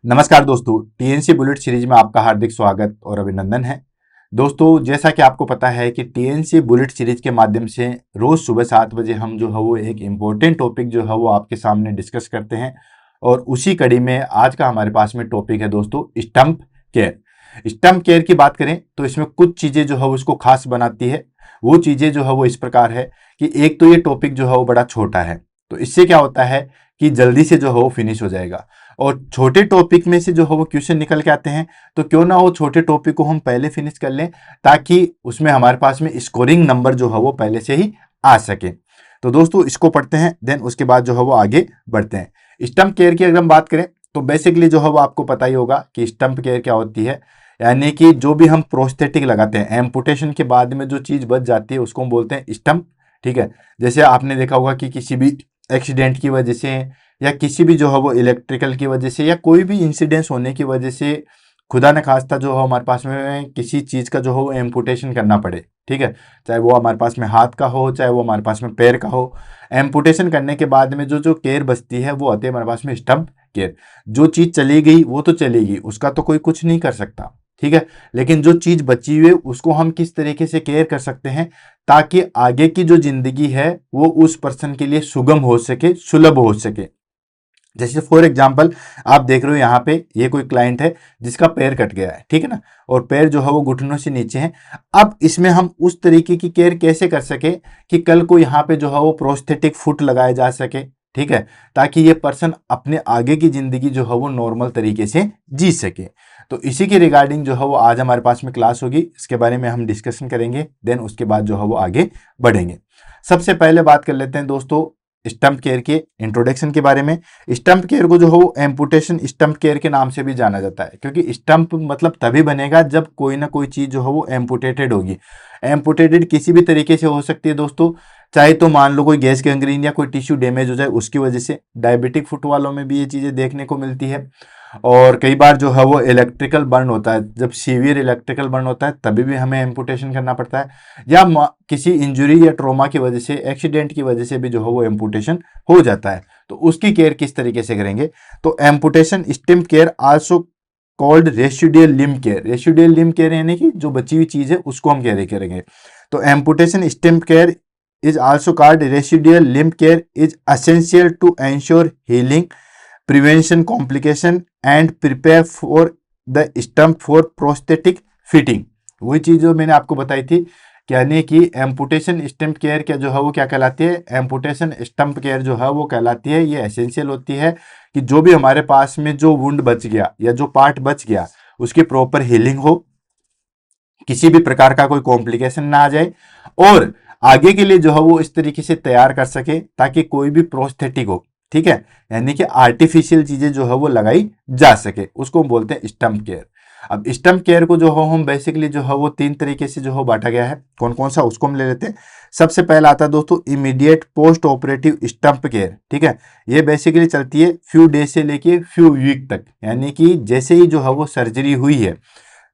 नमस्कार दोस्तों, TNC bullet series में आपका हार्दिक स्वागत और अभिनंदन है। दोस्तों, जैसा कि आपको पता है कि टीएनसी बुलेट सीरीज के माध्यम से रोज सुबह 7 बजे हम जो है वो एक इम्पोर्टेंट टॉपिक जो है वो आपके सामने डिस्कस करते हैं। और उसी कड़ी में आज का हमारे पास में टॉपिक है दोस्तों, स्टंप केयर। स्टंप केयर की बात करें तो इसमें कुछ चीजें जो है वो इसको खास बनाती है। वो चीजें जो है वो इस प्रकार है कि एक तो ये टॉपिक जो है वो बड़ा छोटा है, तो इससे क्या होता है कि जल्दी से जो है वो फिनिश हो जाएगा। और छोटे टॉपिक में से जो है वो क्वेश्चन निकल के आते हैं, तो क्यों ना वो छोटे टॉपिक को हम पहले फिनिश कर लें, ताकि उसमें हमारे पास में स्कोरिंग नंबर जो है वो पहले से ही आ सके। तो दोस्तों, इसको पढ़ते हैं, देन उसके बाद जो है वो आगे बढ़ते हैं। स्टंप केयर की अगर हम बात करें तो बेसिकली जो है वो आपको पता ही होगा कि स्टंप केयर क्या होती है। यानी कि जो भी हम प्रोस्थेटिक लगाते हैं, एम्पुटेशन के बाद में जो चीज बच जाती है उसको हम बोलते हैं स्टंप। ठीक है, जैसे आपने देखा होगा कि किसी भी एक्सीडेंट की वजह से या किसी भी जो है वो इलेक्ट्रिकल की वजह से या कोई भी इंसिडेंस होने की वजह से खुदा न खास्ता जो है हमारे पास में किसी चीज़ का जो है वो एम्पुटेशन करना पड़े, ठीक है, चाहे वो हमारे पास में हाथ का हो, चाहे वो हमारे पास में पैर का हो। एम्पुटेशन करने के बाद में जो जो केयर बचती है वो आती है हमारे पास में स्टंप केयर। जो चीज़ चली गई वो तो चली गई, उसका तो कोई कुछ नहीं कर सकता, ठीक है, लेकिन जो चीज़ बची हुई है उसको हम किस तरीके से केयर कर सकते हैं ताकि आगे की जो जिंदगी है वो उस पर्सन के लिए सुगम हो सके, सुलभ हो सके। जैसे फॉर एग्जाम्पल आप देख रहे हो यहाँ पे ये कोई क्लाइंट है जिसका पैर कट गया है, ठीक है ना, और पैर जो है वो घुटनों से नीचे है। अब इसमें हम उस तरीके की केयर कैसे कर सके कि कल को यहाँ पे जो है वो प्रोस्थेटिक फुट लगाया जा सके, ठीक है, ताकि ये पर्सन अपने आगे की जिंदगी जो है वो नॉर्मल तरीके से जी सके। तो इसी के रिगार्डिंग जो है वो आज हमारे पास में क्लास होगी, इसके बारे में हम डिस्कशन करेंगे, देन उसके बाद जो है वो आगे बढ़ेंगे। सबसे पहले बात कर लेते हैं दोस्तों स्टंप केयर के इंट्रोडक्शन के बारे में। स्टंप केयर को जो है वो एम्पुटेशन स्टंप केयर के नाम से भी जाना जाता है, क्योंकि स्टंप मतलब तभी बनेगा जब कोई ना कोई चीज जो है वो एम्पुटेटेड होगी। एम्पुटेटेड किसी भी तरीके से हो सकती है दोस्तों, चाहे तो मान लो कोई गैस गैंग्रीन या कोई टिश्यू डैमेज हो जाए उसकी वजह से। डायबिटिक फुट वालों में भी ये चीजें देखने को मिलती है। और कई बार जो है वो इलेक्ट्रिकल बर्न होता है, जब सीवियर इलेक्ट्रिकल बर्न होता है तभी भी हमें एम्पुटेशन करना पड़ता है, या किसी इंजरी या ट्रॉमा की वजह से, एक्सीडेंट की वजह से भी जो है वो एम्पुटेशन हो जाता है। तो उसकी केयर किस तरीके से करेंगे, तो amputation stump care also called residual limb care. Residual limb care यानी कि जो बची हुई चीज है उसको हम केयर करेंगे। तो amputation stump care is also called residual limb care is essential to ensure healing, prevention complication and prepare for the stump for prosthetic fitting। वही चीज जो मैंने आपको बताई थी, यानी कि एम्पुटेशन स्टंप केयर क्या जो है वो क्या कहलाती है, एम्पुटेशन स्टंप केयर जो है वो कहलाती है। ये एसेंशियल होती है कि जो भी हमारे पास में जो वुंड बच गया या जो पार्ट बच गया उसकी प्रॉपर हीलिंग हो, किसी भी प्रकार का कोई कॉम्प्लिकेशन ना आ जाए, और आगे के लिए जो है वो इस तरीके से तैयार कर सके ताकि कोई भी प्रोस्थेटिक हो, ठीक है, यानी कि आर्टिफिशियल चीजें जो है वो लगाई जा सके, उसको हम बोलते हैं स्टंप केयर। अब स्टंप केयर को जो है हम बेसिकली जो है वो 3 तरीके से जो है बांटा गया है। कौन कौन सा, उसको हम ले लेते हैं। सबसे पहला आता है दोस्तों immediate post operative stump care, ठीक है। ये बेसिकली चलती है फ्यू डेज से लेके फ्यू वीक तक, यानी कि जैसे ही जो है वो सर्जरी हुई है,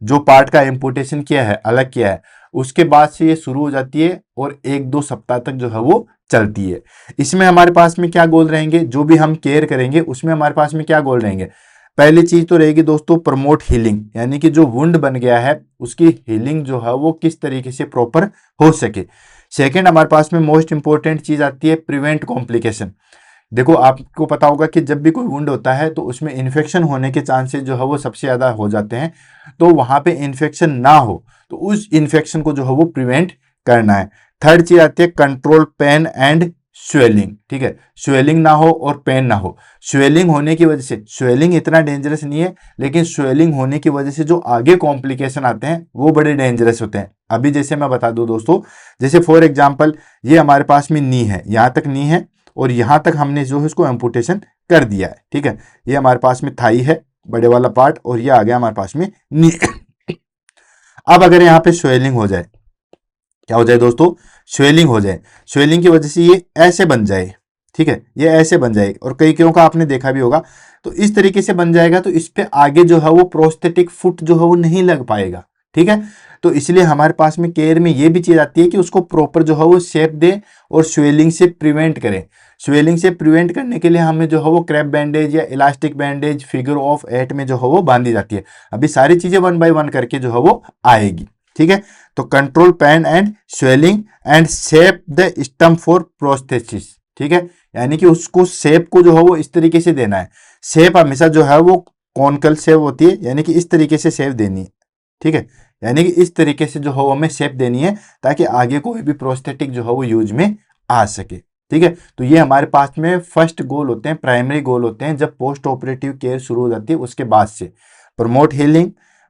जो पार्ट का एम्पुटेशन किया है, अलग किया है, उसके बाद से ये शुरू हो जाती है और 1-2 सप्ताह तक जो है वो चलती है। इसमें हमारे पास में क्या गोल रहेंगे, जो भी हम केयर करेंगे उसमें हमारे पास में क्या गोल रहेंगे। पहली चीज तो रहेगी दोस्तों प्रमोट हीलिंग, यानी कि जो वुंड बन गया है उसकी हीलिंग जो है वो किस तरीके से प्रॉपर हो सके। सेकेंड हमारे पास में मोस्ट इंपॉर्टेंट चीज आती है प्रिवेंट कॉम्प्लिकेशन। देखो, आपको पता होगा कि जब भी कोई वुंड होता है तो उसमें इन्फेक्शन होने के चांसेस जो है वो सबसे ज़्यादा हो जाते हैं। तो वहाँ पे इन्फेक्शन ना हो तो उस इन्फेक्शन को जो है वो प्रिवेंट करना है। थर्ड चीज आती है कंट्रोल पेन एंड स्वेलिंग, ठीक है, स्वेलिंग ना हो और पेन ना हो। स्वेलिंग होने की वजह से, स्वेलिंग इतना डेंजरस नहीं है, लेकिन स्वेलिंग होने की वजह से जो आगे कॉम्प्लिकेशन आते हैं वो बड़े डेंजरस होते हैं। अभी जैसे मैं बता दूं दोस्तों, जैसे फॉर एग्जाम्पल ये हमारे पास में नी है, यहाँ तक नी है और यहाँ तक हमने जो है इसको एम्पुटेशन कर दिया है, ठीक है। ये हमारे पास में थाई है, बड़े वाला पार्ट, और ये आ गया हमारे पास में नी। अब अगर यहाँ पे स्वेलिंग हो जाए, क्या हो जाए दोस्तों, स्वेलिंग हो जाए, स्वेलिंग की वजह से ये ऐसे बन जाए, ठीक है, ये ऐसे बन जाए, और कई का आपने देखा भी होगा। तो इस तरीके से बन जाएगा तो इस पे आगे जो है वो प्रोस्थेटिक फुट जो है वो नहीं लग पाएगा, ठीक है। तो इसलिए हमारे पास में केयर में ये भी चीज आती है कि उसको प्रॉपर जो है वो शेप दे और स्वेलिंग से प्रिवेंट करें। स्वेलिंग से प्रिवेंट करने के लिए हमें जो है वो क्रैप बैंडेज या इलास्टिक बैंडेज फिगर ऑफ 8 में जो है वो बांधी जाती है। अभी सारी चीजें 1 बाय 1 करके जो है वो आएगी, ठीक है। तो control pain and swelling and shape the stump for prosthesis, ठीक है। यानी कि उसको शेप को जो है वो इस तरीके से देना है। शेप हमेशा जो है वो कॉनिकल शेप होती है, यानी कि इस तरीके से शेप देनी है, ठीक है। यानी कि इस तरीके से जो है वो हमें शेप देनी है ताकि आगे कोई भी प्रोस्थेटिक जो है वो यूज में आ सके, ठीक है। तो ये हमारे पास में फर्स्ट गोल होते हैं, प्राइमरी गोल होते हैं जब पोस्ट ऑपरेटिव केयर शुरू हो जाती है उसके बाद से। Promote healing,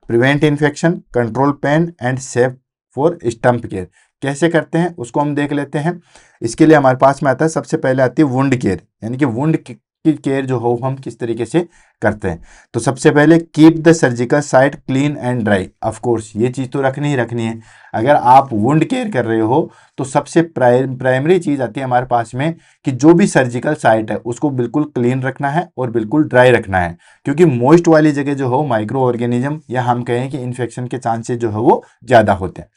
prevent infection, control pain and safe for stump care. कैसे करते हैं उसको हम देख लेते हैं। इसके लिए हमारे पास में आता है, सबसे पहले आती है वुंड केयर, यानी कि वुंड की केयर जो हो हम किस तरीके से करते हैं। तो सबसे पहले keep the surgical site clean and dry. Of course ये चीज़ तो रखनी ही रखनी है। अगर आप वुंड केयर कर रहे हो तो सबसे प्राइमरी चीज़ आती है हमारे पास में कि जो भी सर्जिकल साइट है उसको बिल्कुल क्लीन रखना है और बिल्कुल ड्राई रखना है, क्योंकि मॉइस्ट वाली जगह जो हो माइक्रो ऑर्गेनिज्म या हम कहें कि इन्फेक्शन के चांसेस जो है वो ज़्यादा होते हैं।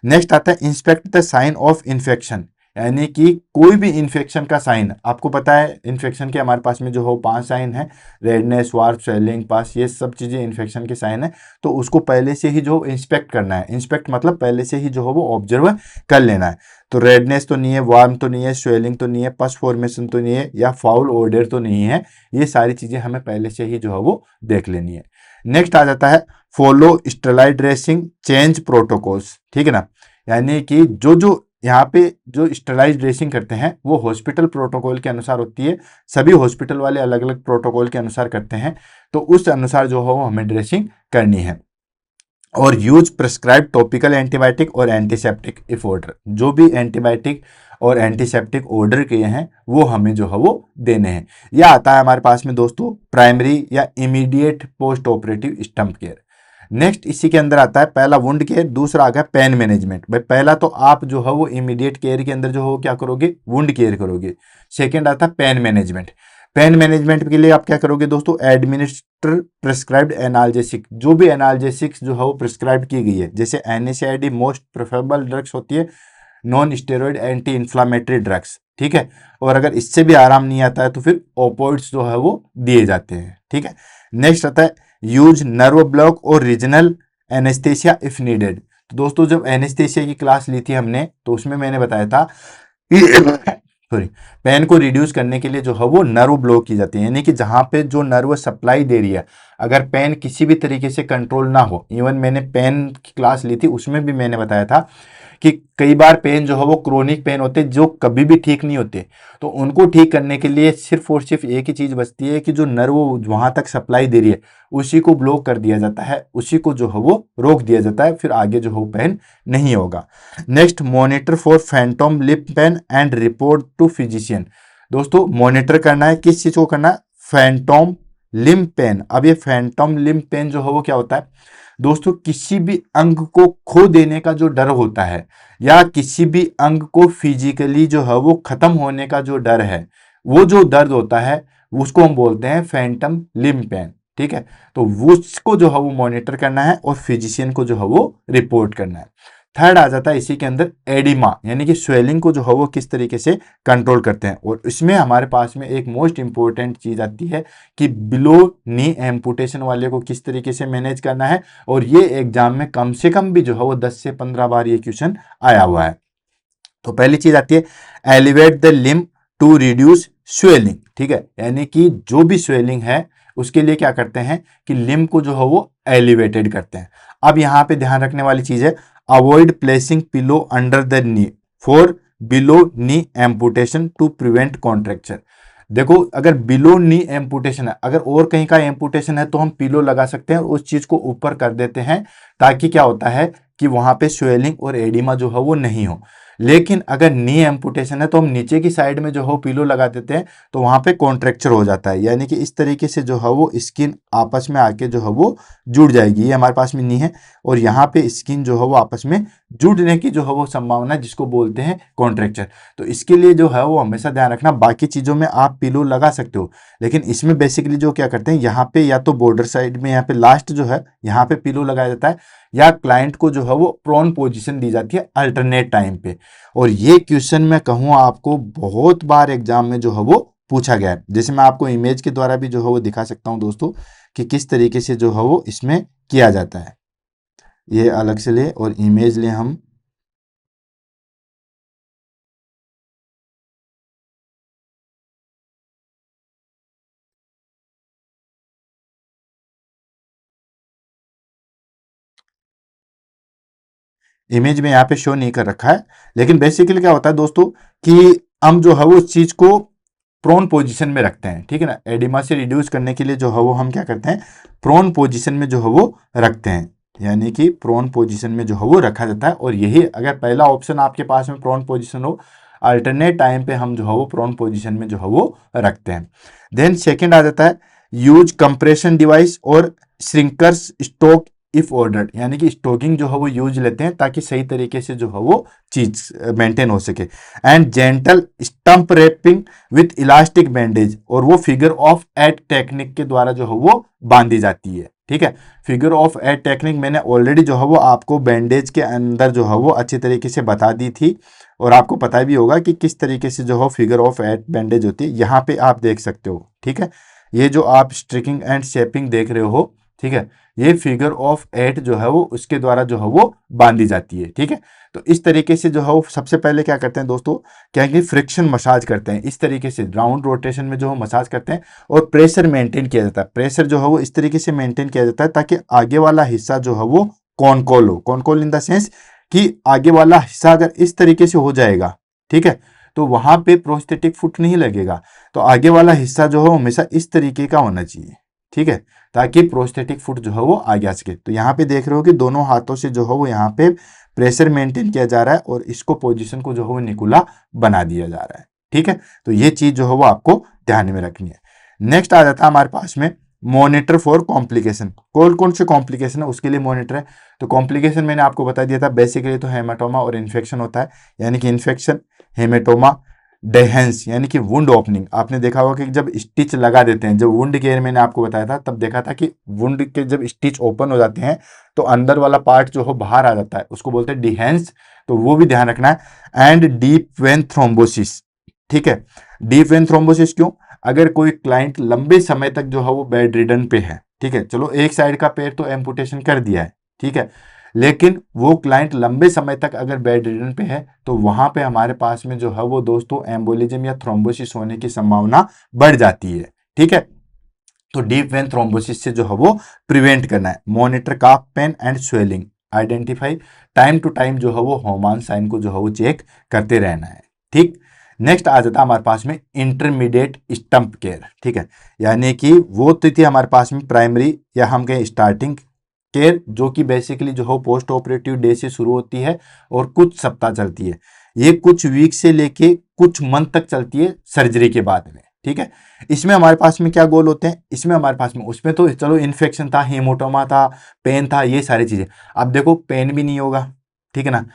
नेक्स्ट आता है inspect the sign of infection, यानी कि कोई भी इन्फेक्शन का साइन, आपको पता है इन्फेक्शन के हमारे पास में जो हो 5 साइन है, रेडनेस, वार्प, स्वेलिंग, पास, ये सब चीज़ें इन्फेक्शन के साइन है। तो उसको पहले से ही जो इंस्पेक्ट करना है, इंस्पेक्ट मतलब पहले से ही जो हो वो ऑब्जर्व कर लेना है। तो रेडनेस तो नहीं है, वार्म तो नहीं है, स्वेलिंग तो नहीं है, पस फॉर्मेशन तो नहीं है, या फाउल ओडर तो नहीं है, ये सारी चीज़ें हमें पहले से ही जो है वो देख लेनी है। नेक्स्ट आ जाता है follow sterile dressing change protocols, ठीक है ना। यानी कि जो यहाँ पे जो स्टेराइल ड्रेसिंग करते हैं वो हॉस्पिटल प्रोटोकॉल के अनुसार होती है। सभी हॉस्पिटल वाले अलग अलग प्रोटोकॉल के अनुसार करते हैं, तो उस अनुसार जो हो हमें ड्रेसिंग करनी है। और यूज प्रिस्क्राइब टॉपिकल एंटीबायोटिक और एंटीसेप्टिक इफ ऑर्डर, जो भी एंटीबायोटिक और एंटीसेप्टिक ऑर्डर किए हैं वो हमें जो है वो देने हैं। यह आता है हमारे पास में दोस्तों प्राइमरी या immediate post operative stump care. Next इसी के अंदर आता है पहला वुंड केयर, दूसरा आ गया पेन मैनेजमेंट। भाई पहला तो आप जो है वो इमीडिएट केयर के अंदर जो हो क्या करोगे, वुंड केयर करोगे। सेकंड आता है पेन मैनेजमेंट। पेन मैनेजमेंट के लिए आप क्या करोगे दोस्तों, एडमिनिस्टर प्रिस्क्राइब्ड एनाल्जेसिक, जो भी एनाल्जेसिक्स जो है वो प्रिस्क्राइब की गई है, जैसे एनएसएआईडी मोस्ट प्रेफरेबल ड्रग्स होती है, non steroid anti inflammatory drugs, ठीक है। और अगर इससे भी आराम नहीं आता है तो फिर ओपोइड्स जो है वो दिए जाते हैं, ठीक है। नेक्स्ट आता है यूज नर्व ब्लॉक और रीजनल एनेस्थेसिया इफ नीडेड। तो दोस्तों जब एनेस्थेसिया की क्लास ली थी हमने तो उसमें मैंने बताया था सॉरी, पेन को रिड्यूस करने के लिए जो है वो नर्व ब्लॉक की जाती है, यानी कि जहां पे जो नर्व सप्लाई दे रही है अगर पेन किसी भी तरीके से कंट्रोल ना हो। इवन मैंने पेन की क्लास ली थी उसमें भी मैंने बताया था कि कई बार पेन जो है वो क्रोनिक पेन होते हैं जो कभी भी ठीक नहीं होते, तो उनको ठीक करने के लिए सिर्फ और सिर्फ एक ही चीज़ बचती है कि जो नर्व वहाँ तक सप्लाई दे रही है उसी को ब्लॉक कर दिया जाता है, उसी को जो है वो रोक दिया जाता है, फिर आगे जो है पेन नहीं होगा। Next monitor for phantom limb pain and report to physician. दोस्तों मॉनिटर करना है, किस चीज़ को करना है, फैंटोम लिम्प पेन। अब ये फैंटोम लिम्प पेन जो है वो क्या होता है दोस्तों, किसी भी अंग को खो देने का जो डर होता है या किसी भी अंग को फिजिकली जो है वो खत्म होने का जो डर है, वो जो दर्द होता है उसको हम बोलते हैं फैंटम लिम्प पेन, ठीक है। तो उसको जो है वो मॉनिटर करना है और फिजिशियन को जो है वो रिपोर्ट करना है। थर्ड आ जाता है इसी के अंदर एडिमा, यानी कि स्वेलिंग को जो है वो किस तरीके से कंट्रोल करते हैं। और इसमें हमारे पास में एक मोस्ट इंपॉर्टेंट चीज आती है कि बिलो नी एम्पुटेशन वाले को किस तरीके से मैनेज करना है, और ये एग्जाम में कम से कम भी जो है वो 10 से 15 बार ये क्वेश्चन आया हुआ है। तो पहली चीज आती है elevate the limb to reduce swelling, ठीक है। यानी कि जो भी स्वेलिंग है उसके लिए क्या करते हैं कि लिम्ब को जो है वो एलिवेटेड करते हैं। अब यहाँ पे ध्यान रखने वाली चीज है, avoid placing pillow under the knee for below knee amputation to prevent contracture. देखो अगर बिलो नी एम्पुटेशन है, अगर और कहीं का एम्पुटेशन है तो हम पिलो लगा सकते हैं, उस चीज को ऊपर कर देते हैं ताकि क्या होता है कि वहां पे स्वेलिंग और एडिमा जो है वो नहीं हो। लेकिन अगर नी एम्पुटेशन है तो हम नीचे की साइड में जो है पिलो लगा देते हैं, तो वहां पे कॉन्ट्रैक्चर हो जाता है, यानी कि इस तरीके से जो है वो स्किन आपस में आके जो है वो जुड़ जाएगी। ये हमारे पास में नी है और यहाँ पे स्किन जो है वो आपस में जुड़ने की जो है वो संभावना है, जिसको बोलते हैं कॉन्ट्रैक्चर। तो इसके लिए जो है वो हमेशा ध्यान रखना, बाकी चीजों में आप पिलो लगा सकते हो, लेकिन इसमें बेसिकली जो क्या करते हैं यहाँ पे या तो बॉर्डर साइड में यहाँ पे लास्ट जो है यहाँ पे पिलो लगाया जाता है, या क्लाइंट को जो है वो प्रोन पोजीशन दी जाती है अल्टरनेट टाइम पे। और ये क्वेश्चन मैं कहूँ आपको बहुत बार एग्जाम में जो है वो पूछा गया है। जैसे मैं आपको इमेज के द्वारा भी जो है वो दिखा सकता हूँ दोस्तों कि किस तरीके से जो है वो इसमें किया जाता है। ये अलग से ले और इमेज ले हम। इमेज में यहाँ पे शो नहीं कर रखा है, लेकिन बेसिकली क्या होता है दोस्तों कि हम जो है वो उस चीज को प्रोन पोजीशन में रखते हैं, ठीक है ना। एडिमा से रिड्यूस करने के लिए जो है वो हम क्या करते हैं, प्रोन पोजीशन में जो है वो रखते हैं, यानी कि प्रोन पोजीशन में जो है वो रखा जाता है। और यही अगर पहला ऑप्शन आपके पास में प्रोन पोजीशन हो, अल्टरनेट टाइम पे हम जो है वो प्रोन पोजीशन में जो है वो रखते हैं। देन सेकेंड आ जाता है यूज कंप्रेशन डिवाइस और श्रिंकर्स स्टोक इफ ऑर्डर्ड, यानी कि स्टोकिंग जो है वो यूज लेते हैं ताकि सही तरीके से जो है वो चीज मेंटेन हो सके। And gentle stump wrapping with elastic bandage, और वो फिगर ऑफ एट टेक्निक के द्वारा जो है वो बांधी जाती है, ठीक है। फिगर ऑफ एट टेक्निक मैंने ऑलरेडी जो है वो आपको बैंडेज के अंदर जो है वो अच्छी तरीके से बता दी थी, और आपको पता भी होगा कि किस तरीके से जो है फिगर ऑफ एट बैंडेज होती है। यहाँ पे आप देख सकते हो, ठीक है। ये जो आप स्ट्रिकिंग एंड शेपिंग देख रहे हो, ठीक है, ये फिगर ऑफ एट जो है वो उसके द्वारा जो है वो बांधी जाती है, ठीक है। तो इस तरीके से जो है वो सबसे पहले क्या करते हैं दोस्तों, क्या है कि फ्रिक्शन मसाज करते हैं, इस तरीके से राउंड रोटेशन में जो है मसाज करते हैं, और प्रेशर मेंटेन किया जाता है। प्रेशर जो है वो इस तरीके से मेंटेन किया जाता है ताकि आगे वाला हिस्सा जो है वो कॉनकोल हो। कॉनकोल इन द सेंस कि आगे वाला हिस्सा अगर इस तरीके से हो जाएगा, ठीक है, तो वहां पे प्रोस्थेटिक फुट नहीं लगेगा। तो आगे वाला हिस्सा जो है हमेशा इस तरीके का होना चाहिए, ठीक है, ताकि प्रोस्थेटिक फुट जो है वो आगे आ सके। तो यहाँ पे देख रहे हो कि दोनों हाथों से जो है वो यहाँ पे प्रेशर मेंटेन किया जा रहा है, और इसको पोजीशन को जो है वो निकुला बना दिया जा रहा है, ठीक है। तो ये चीज जो है वो आपको ध्यान में रखनी है। नेक्स्ट आ जाता है हमारे पास में मॉनिटर फॉर कॉम्प्लिकेशन। कौन कौन से कॉम्प्लिकेशन है उसके लिए मॉनिटर है। तो कॉम्प्लिकेशन मैंने आपको बता दिया था, बेसिकली तो हेमाटोमा और इन्फेक्शन होता है, यानी कि इन्फेक्शन, हेमेटोमा, डेहेंस यानी कि वुंड ओपनिंग। आपने देखा होगा कि जब स्टिच लगा देते हैं, जब वुंड केयर मैंने आपको बताया था तब देखा था कि वुंड के जब स्टिच ओपन हो जाते हैं तो अंदर वाला पार्ट जो हो बाहर आ जाता है, उसको बोलते हैं डिहेंस। तो वो भी ध्यान रखना है। एंड डीप वेन थ्रोम्बोसिस, ठीक है। डीप वेन थ्रोम्बोसिस क्यों, अगर कोई क्लाइंट लंबे समय तक जो है वो बेड रिडन पे है, ठीक है, चलो एक साइड का पैर तो एम्पुटेशन कर दिया है, ठीक है, लेकिन वो क्लाइंट लंबे समय तक अगर बेड रिडन पे है तो वहां पे हमारे पास में जो है वो दोस्तों एम्बोलिज्म या थ्रोम्बोसिस होने की संभावना बढ़ जाती है, ठीक है। तो डीप वेन थ्रोम्बोसिस से जो है वो प्रिवेंट करना है। Monitor calf pain and swelling, identify, time to time जो है वो होमान साइन को जो है वो चेक करते रहना है, ठीक। नेक्स्ट आ जाता है हमारे पास में इंटरमीडिएट स्टंप केयर, ठीक है, यानी कि वो स्थिति हमारे पास में प्राइमरी या हम कहें स्टार्टिंग केयर, जो कि बेसिकली जो है पोस्ट ऑपरेटिव डे से शुरू होती है और कुछ सप्ताह चलती है। ये कुछ वीक से लेके कुछ मंथ तक चलती है सर्जरी के बाद में, ठीक है। इसमें हमारे पास में क्या गोल होते हैं, इसमें हमारे पास में, उसमें तो चलो इन्फेक्शन था, हेमोटोमा था, पेन था, ये सारी चीजें। अब देखो पेन भी नहीं होगा, ठीक है ना,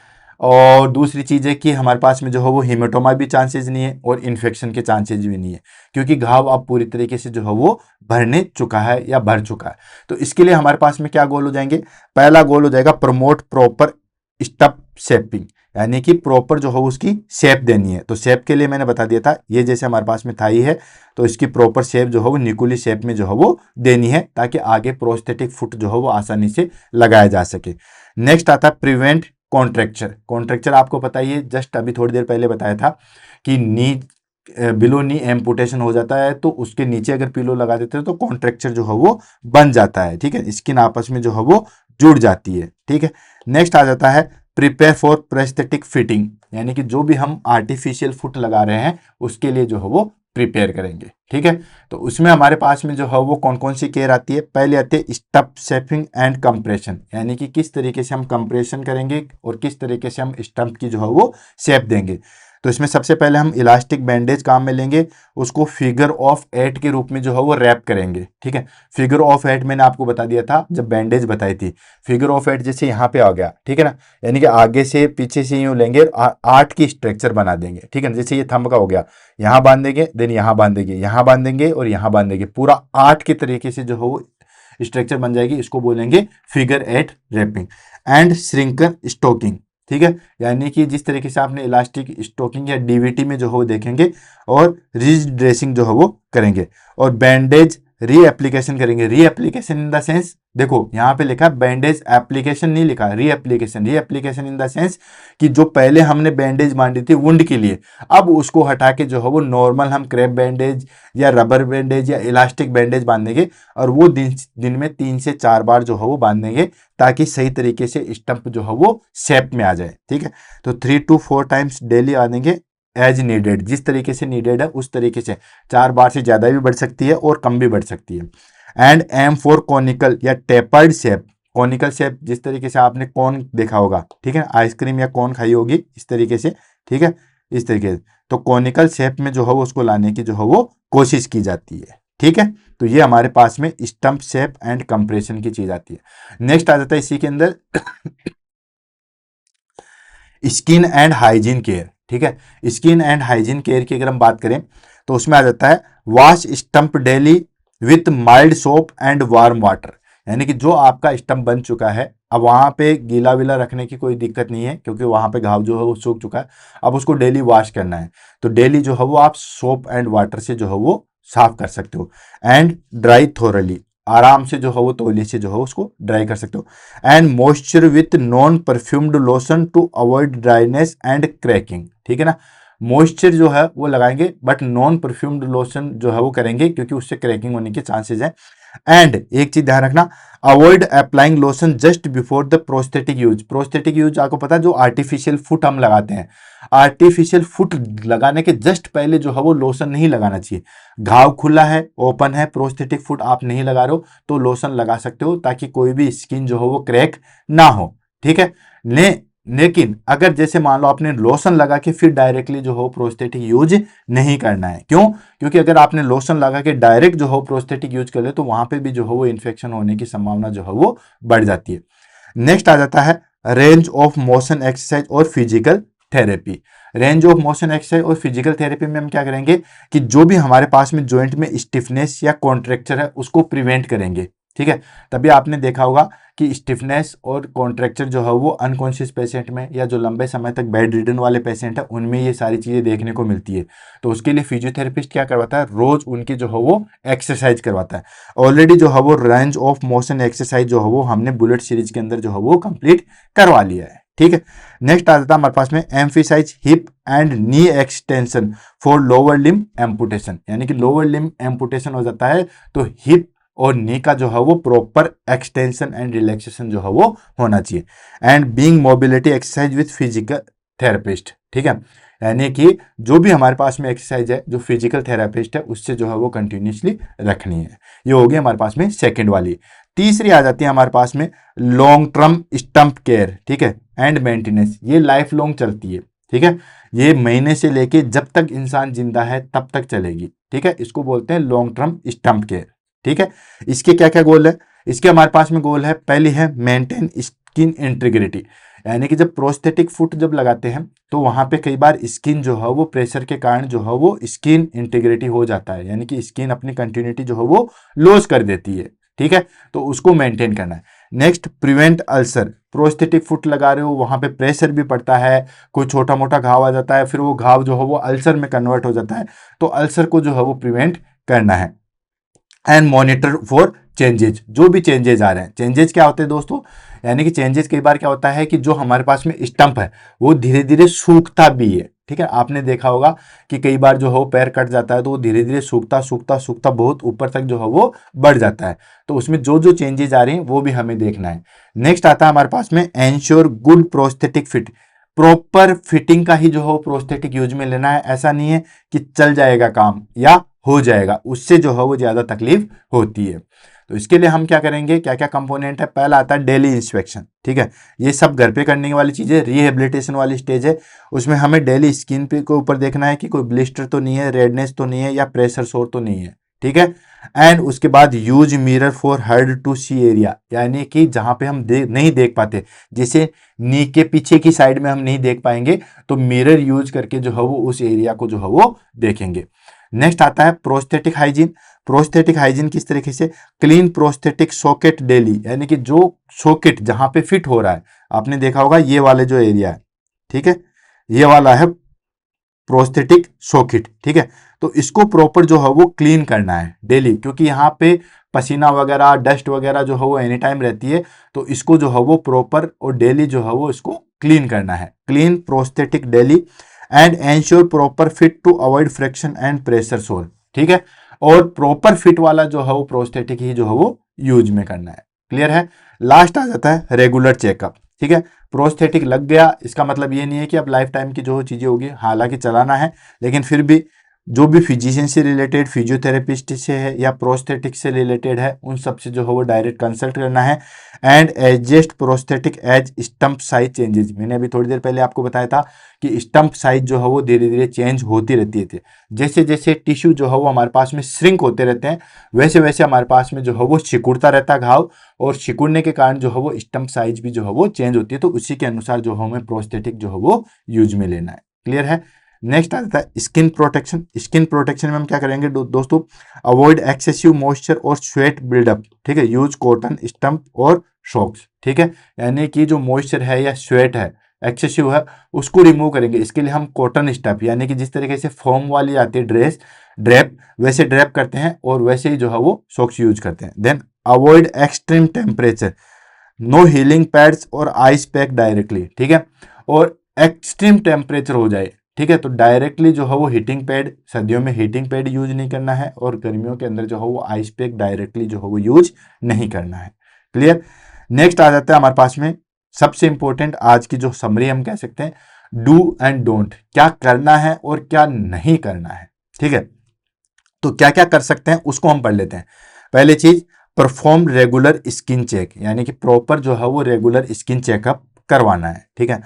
और दूसरी चीज है कि हमारे पास में जो है वो हेमेटोमा भी चांसेस नहीं है और इन्फेक्शन के चांसेस भी नहीं है, क्योंकि घाव अब पूरी तरीके से जो है वो भरने चुका है या भर चुका है। तो इसके लिए हमारे पास में क्या गोल हो जाएंगे, पहला गोल हो जाएगा प्रमोट प्रॉपर स्टप शेपिंग, यानी कि प्रॉपर जो है उसकी शेप देनी है। तो शेप के लिए मैंने बता दिया था, ये जैसे हमारे पास में थाई है तो इसकी प्रॉपर शेप जो है वो निकुली शेप में जो है वो देनी है, ताकि आगे प्रोस्थेटिक फुट जो है वो आसानी से लगाया जा सके। नेक्स्ट आता है प्रिवेंट कॉन्ट्रेक्चर। कॉन्ट्रेक्चर आपको पता ही है, जस्ट अभी थोड़ी देर पहले बताया था कि नी बिलो नी एम्पुटेशन हो जाता है तो उसके नीचे अगर पिलो लगा देते हैं तो कॉन्ट्रेक्चर जो है वो बन जाता है, ठीक है, स्किन आपस में जो है वो जुड़ जाती है, ठीक है। नेक्स्ट आ जाता है प्रिपेयर फॉर प्रेस्थेटिक फिटिंग, यानी कि जो भी हम आर्टिफिशियल फुट लगा रहे हैं उसके लिए जो है वो प्रिपेयर करेंगे, ठीक है। तो उसमें हमारे पास में जो है वो कौन कौन सी केयर आती है, पहले आती है स्टप शेपिंग एंड कंप्रेशन, यानी कि किस तरीके से हम कंप्रेशन करेंगे और किस तरीके से हम स्टंप की जो है वो शेप देंगे। तो इसमें सबसे पहले हम इलास्टिक बैंडेज काम में लेंगे, उसको फिगर ऑफ 8 के रूप में जो है वो रैप करेंगे, ठीक है। फिगर ऑफ 8 मैंने आपको बता दिया था जब बैंडेज बताई थी, फिगर ऑफ 8 जैसे यहाँ पे आ गया, ठीक है ना, यानी कि आगे से पीछे से यूं लेंगे, 8 की स्ट्रक्चर बना देंगे, ठीक है ना। जैसे ये थंब का हो गया, यहाँ बांधेंगे, देन यहाँ बांधेंगे, यहाँ बांधेंगे और यहाँ बांधेंगे, पूरा 8 के तरीके से जो है वो स्ट्रक्चर बन जाएगी, इसको बोलेंगे फिगर 8 रैपिंग। एंड श्रिंकर स्टोकिंग, ठीक है, यानी कि जिस तरीके से आपने इलास्टिक स्टोकिंग या डीवीटी में जो है वो देखेंगे, और रिज ड्रेसिंग जो है वो करेंगे, और बैंडेज री एप्लीकेशन करेंगे। री एप्लीकेशन इन द सेंस, देखो यहाँ पे लिखा बैंडेज एप्लीकेशन नहीं लिखा, री एप्लीकेशन। री एप्लीकेशन इन द सेंस कि जो पहले हमने बैंडेज बांधी थी वुंड के लिए, अब उसको हटा के जो है वो नॉर्मल हम क्रैप बैंडेज या रबर बैंडेज या इलास्टिक बैंडेज बांधेंगे, और वो दिन में 3 से 4 बार जो है वो बांधेंगे, ताकि सही तरीके से स्टंप जो है वो शेप में आ जाए, ठीक है। तो 3 to 4 टाइम्स डेली बांधेंगे एज नीडेड, जिस तरीके से नीडेड है उस तरीके से। 4 बार से ज़्यादा भी बढ़ सकती है और कम भी बढ़ सकती है। एंड एम फॉर कॉनिकल या टेपर्ड शेप। कॉनिकल शेप जिस तरीके से आपने कॉर्न देखा होगा, ठीक है, आइसक्रीम या कॉर्न खाई होगी इस तरीके से, ठीक है, इस तरीके से। तो कॉनिकल शेप में जो है वो उसको लाने की जो है वो कोशिश की जाती है, ठीक है। तो ये हमारे पास में स्टंप शेप एंड कंप्रेशन की चीज आती है। नेक्स्ट आ जाता है इसी के अंदर स्किन एंड हाइजीन केयर, ठीक है। स्किन एंड हाइजीन केयर की अगर हम बात करें तो उसमें आ जाता है wash stump daily with mild soap and warm water, यानी कि जो आपका स्टंप बन चुका है, अब वहां पे गीला विला रखने की कोई दिक्कत नहीं है, क्योंकि वहां पे घाव जो है वो सूख चुका है। अब उसको डेली वॉश करना है, तो डेली जो है वो आप सोप एंड वाटर से जो है वो साफ कर सकते हो। एंड ड्राई थोरली, आराम से जो है वो तौलिए से जो है उसको ड्राई कर सकते हो। And moisture with non perfumed lotion to avoid dryness and cracking, ठीक है ना। मॉइस्चर जो है वो लगाएंगे, बट नॉन परफ्यूम्ड लोशन जो है वो करेंगे, क्योंकि उससे क्रैकिंग होने के चांसेस है। एंड एक चीज ध्यान रखना, avoid applying lotion just before the prosthetic use. Prosthetic use आपको पता है, जो आर्टिफिशियल फुट हम लगाते हैं, आर्टिफिशियल फुट लगाने के जस्ट पहले जो है वो लोशन नहीं लगाना चाहिए। घाव खुला है, ओपन है, प्रोस्थेटिक फुट आप नहीं लगा रहे हो तो लोशन लगा सकते हो, ताकि कोई भी स्किन जो हो वो क्रैक ना हो, ठीक है। लेकिन अगर जैसे मान लो आपने लोशन लगा के फिर डायरेक्टली जो हो प्रोस्थेटिक यूज नहीं करना है। क्यों? क्योंकि अगर आपने लोशन लगा के डायरेक्ट जो हो प्रोस्थेटिक यूज कर ले तो वहां पे भी जो हो वो इन्फेक्शन होने की संभावना जो है वो बढ़ जाती है। नेक्स्ट आ जाता है रेंज ऑफ मोशन एक्सरसाइज और physical therapy. Range of motion exercise और फिजिकल थेरेपी में हम क्या करेंगे कि जो भी हमारे पास में जॉइंट में स्टिफनेस या कॉन्ट्रेक्चर है उसको प्रिवेंट करेंगे, ठीक है। तभी आपने देखा होगा कि स्टिफनेस और कॉन्ट्रेक्चर जो है वो अनकॉन्शियस पेशेंट में या जो लंबे समय तक बेड रिडन वाले पेशेंट है उनमें ये सारी चीज़ें देखने को मिलती है। तो उसके लिए फिजियोथेरेपिस्ट क्या करवाता है, रोज उनकी जो है वो एक्सरसाइज करवाता है। ऑलरेडी जो है वो रेंज ऑफ मोशन एक्सरसाइज जो है वो हमने बुलेट सीरीज के अंदर जो है वो कंप्लीट करवा लिया है, ठीक है। नेक्स्ट आ जाता है हमारे पास में emphasise hip and knee extension for lower limb amputation, यानी कि लोअर लिम्ब एम्पुटेशन हो जाता है तो हिप और नी का जो है वो प्रॉपर एक्सटेंशन एंड रिलैक्सेशन जो है वो होना चाहिए। And being mobility exercise with physical therapist, ठीक है, यानी कि जो भी हमारे पास में एक्सरसाइज है जो फिजिकल थेरेपिस्ट है उससे जो है वो कंटिन्यूसली रखनी है। ये हो गई हमारे पास में सेकेंड वाली। तीसरी आ जाती है हमारे पास में लॉन्ग टर्म स्टंप केयर, ठीक है, एंड मेंटेनेंस। ये लाइफ लॉन्ग चलती है, ठीक है, ये महीने से लेके जब तक इंसान जिंदा है तब तक चलेगी, ठीक है। इसको बोलते हैं लॉन्ग टर्म स्टंप केयर, ठीक है। इसके क्या क्या गोल है? इसके हमारे पास में गोल है, पहली है मेंटेन स्किन इंटीग्रिटी, यानी कि जब प्रोस्थेटिक फुट जब लगाते हैं तो वहां पे कई बार स्किन जो है वो प्रेशर के कारण जो है वो स्किन इंटीग्रिटी हो जाता है, यानी कि स्किन अपनी कंटिन्यूटी जो है वो लॉस कर देती है, ठीक है, तो उसको मेंटेन करना है। Next prevent ulcer, prosthetic foot लगा रहे हो वहां पे प्रेशर भी पड़ता है, कोई छोटा मोटा घाव आ जाता है, फिर वो घाव जो है वो अल्सर में कन्वर्ट हो जाता है, तो अल्सर को जो है वो प्रिवेंट करना है। एंड मॉनिटर फॉर चेंजेज, जो भी चेंजेज आ रहे हैं। चेंजेज क्या होते हैं दोस्तों, यानी कि चेंजेस कई बार क्या होता है कि जो हमारे पास में स्टंप है वो धीरे धीरे सूखता भी है, ठीक है। आपने देखा होगा कि कई बार जो हो पैर कट जाता है तो वो धीरे धीरे सूखता सूखता सूखता बहुत ऊपर तक जो है वो बढ़ जाता है, तो उसमें जो जो चेंजेज आ रहे हैं वो भी हमें देखना है। नेक्स्ट आता है हमारे पास में ensure good prosthetic fit, proper fitting का ही जो हो प्रोस्थेटिक यूज में लेना है। ऐसा नहीं है कि चल जाएगा काम या हो जाएगा, उससे जो है वो ज्यादा तकलीफ होती है। तो इसके लिए हम क्या करेंगे, क्या क्या कंपोनेंट है, पहला आता है डेली इंस्पेक्शन, ठीक है, ये सब घर पे करने वाली चीजें। रिहेबिलिटेशन वाली स्टेज है, उसमें हमें डेली स्किन पे के ऊपर देखना है कि कोई ब्लिस्टर तो नहीं है, रेडनेस तो नहीं है या प्रेशर सोर तो नहीं है, ठीक है। एंड उसके बाद use mirror for hard to see area, यानी कि जहां पे हम नहीं देख पाते, जैसे नी के पीछे की साइड में हम नहीं देख पाएंगे तो मिरर यूज करके जो है वो उस एरिया को जो है वो देखेंगे। नेक्स्ट आता है प्रोस्थेटिक हाइजीन। प्रोस्थेटिक हाइजीन किस तरीके से, क्लीन प्रोस्थेटिक सॉकेट डेली, यानी कि जो सॉकेट जहां पे फिट हो रहा है, आपने देखा होगा ये वाले जो एरिया है, ठीक है, ये वाला है प्रोस्थेटिक सॉकेट, ठीक है। तो इसको प्रॉपर जो है वो क्लीन करना है डेली, क्योंकि यहाँ पे पसीना वगैरह डस्ट वगैरह जो है वो एनी टाइम रहती है, तो इसको जो है वो प्रॉपर और डेली जो है वो इसको क्लीन करना है। Clean prosthetic daily and ensure proper fit to avoid friction and pressure sole, ठीक है। और प्रॉपर फिट वाला जो है वो प्रोस्थेटिक ही जो है वो यूज में करना है। क्लियर है। लास्ट आ जाता है रेगुलर चेकअप, ठीक है। प्रोस्थेटिक लग गया, इसका मतलब ये नहीं है कि अब लाइफ टाइम की जो चीजें होगी, हालांकि चलाना है, लेकिन फिर भी जो भी फिजिशियन से रिलेटेड, फिजियोथेरेपिस्ट से है या प्रोस्थेटिक से रिलेटेड है, उन सब से जो है वो डायरेक्ट कंसल्ट करना है। And adjust prosthetic as stump size changes, मैंने अभी थोड़ी देर पहले आपको बताया था कि स्टंप साइज जो है वो धीरे धीरे चेंज होती रहती है। जैसे जैसे टिश्यू जो है वो हमारे पास में श्रिंक होते रहते हैं, वैसे वैसे हमारे पास में जो है वो सिकुड़ता रहता है घाव, और सिकुड़ने के कारण जो है वो स्टंप साइज भी जो है वो चेंज होती है। तो उसी के अनुसार जो है हमें प्रोस्थेटिक जो है वो यूज में लेना है। क्लियर है। नेक्स्ट आता है स्किन प्रोटेक्शन। स्किन प्रोटेक्शन में हम क्या करेंगे दोस्तों, अवॉइड एक्सेसिव मॉइस्चर और स्वेट बिल्डअप, ठीक है। यूज कॉटन स्टंप और सॉक्स, ठीक है। यानी कि जो मॉइस्चर है या स्वेट है एक्सेसिव है, उसको रिमूव करेंगे। इसके लिए हम कॉटन स्टफ, यानी कि जिस तरीके से फोम वाली आती है ड्रेस ड्रेप, वैसे ड्रेप करते हैं और वैसे ही जो है वो सॉक्स यूज करते हैं। Then avoid extreme temperature, no healing pads और आइस पैक डायरेक्टली, ठीक है। और एक्सट्रीम टेम्परेचर हो जाए, ठीक है, तो डायरेक्टली जो है वो हीटिंग पैड, सर्दियों में हीटिंग पैड यूज नहीं करना है, और गर्मियों के अंदर जो है वो आइस पैक डायरेक्टली जो है वो यूज नहीं करना है। क्लियर। नेक्स्ट आ जाता है हमारे पास में सबसे इंपॉर्टेंट आज की जो समरी हम कह सकते हैं, डू एंड डोंट, क्या करना है और क्या नहीं करना है, ठीक है। तो क्या क्या कर सकते हैं उसको हम पढ़ लेते हैं। पहली चीज, परफॉर्म रेगुलर स्किन चेक, यानी कि प्रॉपर जो है वो रेगुलर स्किन चेकअप करवाना है, ठीक है।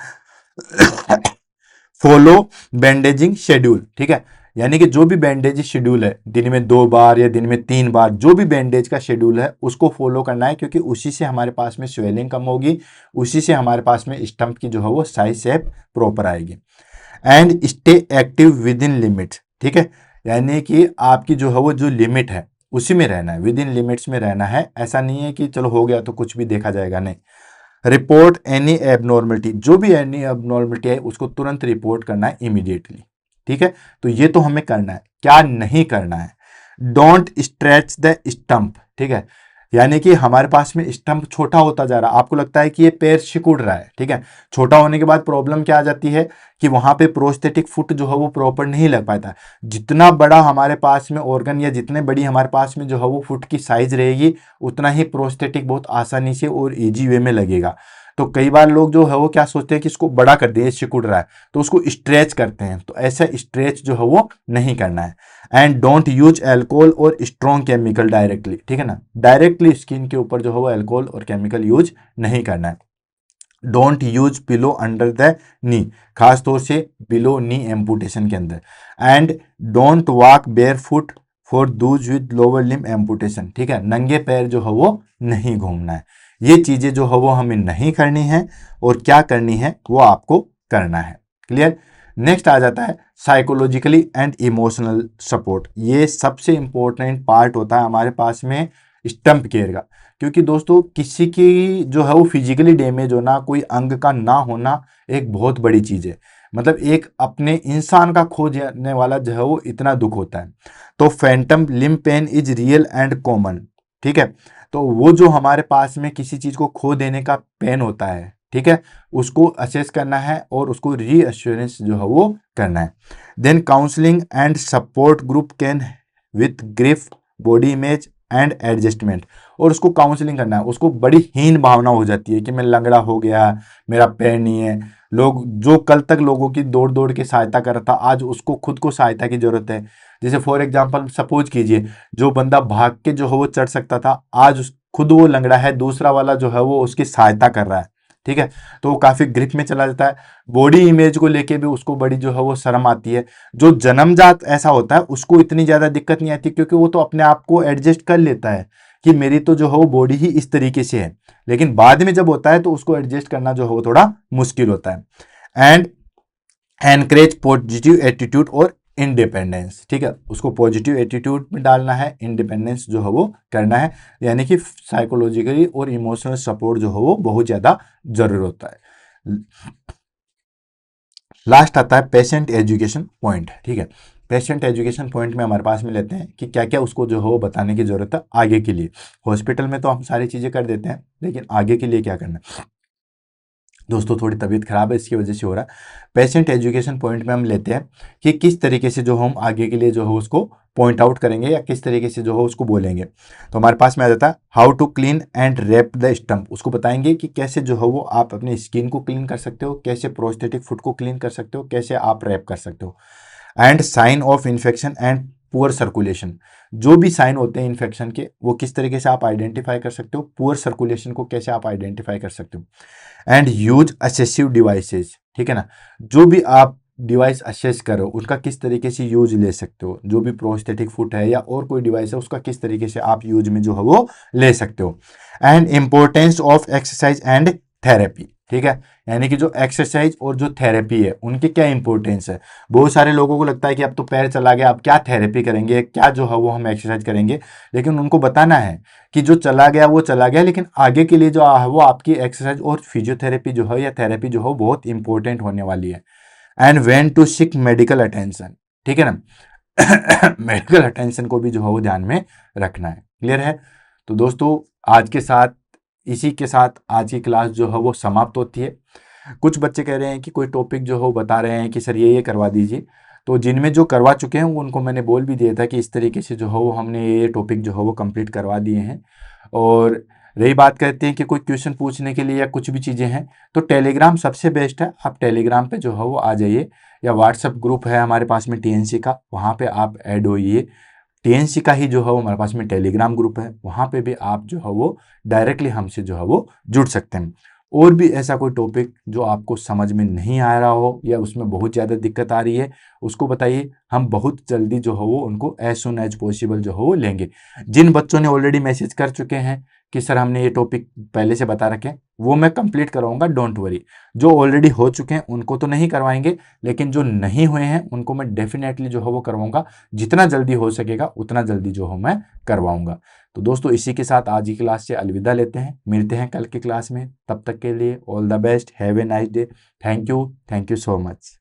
फॉलो बैंडेजिंग शेड्यूल, ठीक है, यानी कि जो भी बैंडेज शेड्यूल है, दिन में 2 बार या दिन में 3 बार, जो भी बैंडेज का शेड्यूल है उसको फॉलो करना है, क्योंकि उसी से हमारे पास में स्वेलिंग कम होगी, उसी से हमारे पास में स्टंप की जो है वो साइज शेप प्रॉपर आएगी। And stay active with in limit, ठीक है, यानी कि आपकी जो है वो जो लिमिट है उसी में रहना है, विद इन लिमिट्स में रहना है। ऐसा नहीं है कि चलो हो गया तो कुछ भी देखा जाएगा, नहीं। रिपोर्ट एनी एबनॉर्मलिटी, जो भी एनी एबनॉर्मलिटी है उसको तुरंत रिपोर्ट करना है इमीडिएटली, ठीक है। तो ये तो हमें करना है। क्या नहीं करना है, डोंट स्ट्रेच द स्टंप, ठीक है, यानी कि हमारे पास में स्टंप छोटा होता जा रहा है, आपको लगता है कि ये पैर सिकुड़ रहा है, ठीक है। छोटा होने के बाद प्रॉब्लम क्या आ जाती है कि वहां पे प्रोस्थेटिक फुट जो है वो प्रॉपर नहीं लग पाता। जितना बड़ा हमारे पास में ऑर्गन या जितने बड़ी हमारे पास में जो है वो फुट की साइज रहेगी, उतना ही प्रोस्थेटिक बहुत आसानी से और इजी वे में लगेगा। तो कई बार लोग जो है वो क्या सोचते हैं कि इसको बड़ा कर दिए, सिकुड़ रहा है, तो उसको स्ट्रेच करते हैं। तो ऐसा स्ट्रेच जो है वो नहीं करना है। एंड डोंट यूज एल्कोहल और स्ट्रॉन्ग केमिकल डायरेक्टली, ठीक है ना, डायरेक्टली स्किन के ऊपर जो है वो अल्कोहल और केमिकल यूज नहीं करना है। Don't use pillow under the नी, खासतौर से बिलो नी एम्पुटेशन के अंदर। And don't walk bear foot for Dooj with lower limb amputation, ठीक है, नंगे पैर जो है वो नहीं घूमना है। ये चीजें जो है वो हमें नहीं करनी है, और क्या करनी है वो आपको करना है। क्लियर। नेक्स्ट आ जाता है साइकोलॉजिकली एंड इमोशनल सपोर्ट। ये सबसे इंपॉर्टेंट पार्ट होता है हमारे पास में स्टंप केयर का, क्योंकि दोस्तों किसी की जो है वो फिजिकली डैमेज होना, कोई अंग का ना होना एक बहुत बड़ी चीज है। मतलब एक अपने इंसान का खो जाने वाला जो है वो इतना दुख होता है। तो phantom limb pain is real and common, ठीक है। तो वो जो हमारे पास में किसी चीज को खो देने का पेन होता है, ठीक है, उसको असेस करना है और उसको रीअश्योरेंस जो है वो करना है। Then counselling and support group can with grief body image and adjustment, और उसको काउंसलिंग करना है। उसको बड़ी हीन भावना हो जाती है कि मैं लंगड़ा हो गया, मेरा पैर नहीं है। लोग जो कल तक लोगों की दौड़ दौड़ के सहायता कर रहा था, आज उसको खुद को सहायता की जरूरत है। जैसे फॉर एग्जाम्पल सपोज कीजिए, जो बंदा भाग के जो है वो चढ़ सकता था, आज खुद वो लंगड़ा है, दूसरा वाला जो है वो उसकी सहायता कर रहा है, ठीक है। तो वो काफी ग्रिप में चला जाता है। बॉडी इमेज को लेके भी उसको बड़ी जो है वो शर्म आती है। जो जन्मजात ऐसा होता है उसको इतनी ज्यादा दिक्कत नहीं आती, क्योंकि वो तो अपने आप को एडजस्ट कर लेता है कि मेरी तो जो है वो बॉडी ही इस तरीके से है। लेकिन बाद में जब होता है तो उसको एडजस्ट करना जो है वो थोड़ा मुश्किल होता है। एंड एनकरेज पॉजिटिव एटीट्यूड और इंडिपेंडेंस, ठीक है, उसको पॉजिटिव एटीट्यूड में डालना है, इंडिपेंडेंस जो है वो करना है, यानी कि साइकोलॉजिकली और इमोशनल सपोर्ट जो है वो बहुत ज़्यादा जरूर होता है। लास्ट आता है पेशेंट एजुकेशन पॉइंट, ठीक है। पेशेंट एजुकेशन पॉइंट में हमारे पास में लेते हैं कि क्या क्या उसको जो है वो बताने की जरूरत है आगे के लिए। हॉस्पिटल में तो हम सारी चीज़ें कर देते हैं, लेकिन आगे के लिए क्या करना है। दोस्तों थोड़ी तबीयत खराब है, इसकी वजह से हो रहा है। पेशेंट एजुकेशन पॉइंट में हम लेते हैं कि किस तरीके से जो हम आगे के लिए जो है उसको पॉइंट आउट करेंगे या किस तरीके से जो है उसको बोलेंगे। तो हमारे पास में आ जाता है how to clean and wrap the stump. उसको बताएंगे कि कैसे जो है वो आप अपनी स्किन को क्लीन कर सकते हो, कैसे प्रोस्थेटिक फुट को क्लीन कर सकते हो, कैसे आप रैप कर सकते हो। And sign of infection and poor circulation, जो भी साइन होते हैं इन्फेक्शन के वो किस तरीके से आप आइडेंटिफाई कर सकते हो, पुअर सर्कुलेशन को कैसे आप आइडेंटिफाई कर सकते हो। एंड यूज असेसिव डिवाइसेस, ठीक है ना, जो भी आप डिवाइस असेस करो उसका किस तरीके से यूज ले सकते हो, जो भी प्रोस्थेटिक फुट है या और कोई डिवाइस है उसका किस तरीके से आप यूज में जो है वो ले सकते हो। And importance of exercise and therapy, ठीक है, यानी कि जो एक्सरसाइज और जो थेरेपी है उनके क्या इंपॉर्टेंस है। बहुत सारे लोगों को लगता है कि अब तो पैर चला गया, अब क्या थेरेपी करेंगे, क्या जो है वो हम एक्सरसाइज करेंगे, लेकिन उनको बताना है कि जो चला गया वो चला गया, लेकिन आगे के लिए जो है वो आपकी एक्सरसाइज और फिजियोथेरेपी जो है या थेरेपी जो है बहुत इंपॉर्टेंट होने वाली है। And when to seek medical attention, ठीक है ना, मेडिकल अटेंशन को भी जो है वो ध्यान में रखना है। क्लियर है। तो दोस्तों आज के साथ इसी के साथ आज की क्लास जो है वो समाप्त होती है। कुछ बच्चे कह रहे हैं कि कोई टॉपिक जो हो बता रहे हैं कि सर ये करवा दीजिए, तो जिनमें जो करवा चुके हैं उनको मैंने बोल भी दिया था कि इस तरीके से जो है वो हमने ये टॉपिक जो है वो कंप्लीट करवा दिए हैं। और रही बात करते हैं कि कोई क्वेश्चन पूछने के लिए या कुछ भी चीज़ें हैं तो टेलीग्राम सबसे बेस्ट है, आप टेलीग्राम पे जो है वो आ जाइए, या व्हाट्सएप ग्रुप है हमारे पास में टीएनसी का, वहाँ पे आप ऐड होइए। टीएनसी का ही जो है वो हमारे पास में टेलीग्राम ग्रुप है, वहाँ पे भी आप जो है वो डायरेक्टली हमसे जो है वो जुड़ सकते हैं। और भी ऐसा कोई टॉपिक जो आपको समझ में नहीं आ रहा हो या उसमें बहुत ज़्यादा दिक्कत आ रही है उसको बताइए, हम बहुत जल्दी जो है वो उनको एज सुन एज पॉसिबल जो है वो लेंगे। जिन बच्चों ने ऑलरेडी मैसेज कर चुके हैं कि सर हमने ये टॉपिक पहले से बता रखे वो मैं कंप्लीट करवाऊंगा, डोंट वरी। जो ऑलरेडी हो चुके हैं उनको तो नहीं करवाएंगे, लेकिन जो नहीं हुए हैं उनको मैं डेफिनेटली जो है वो करवाऊंगा, जितना जल्दी हो सकेगा उतना जल्दी जो हो मैं करवाऊंगा। तो दोस्तों इसी के साथ आज की क्लास से अलविदा लेते हैं, मिलते हैं कल की क्लास में, तब तक के लिए all the best, have a nice day, thank you so much.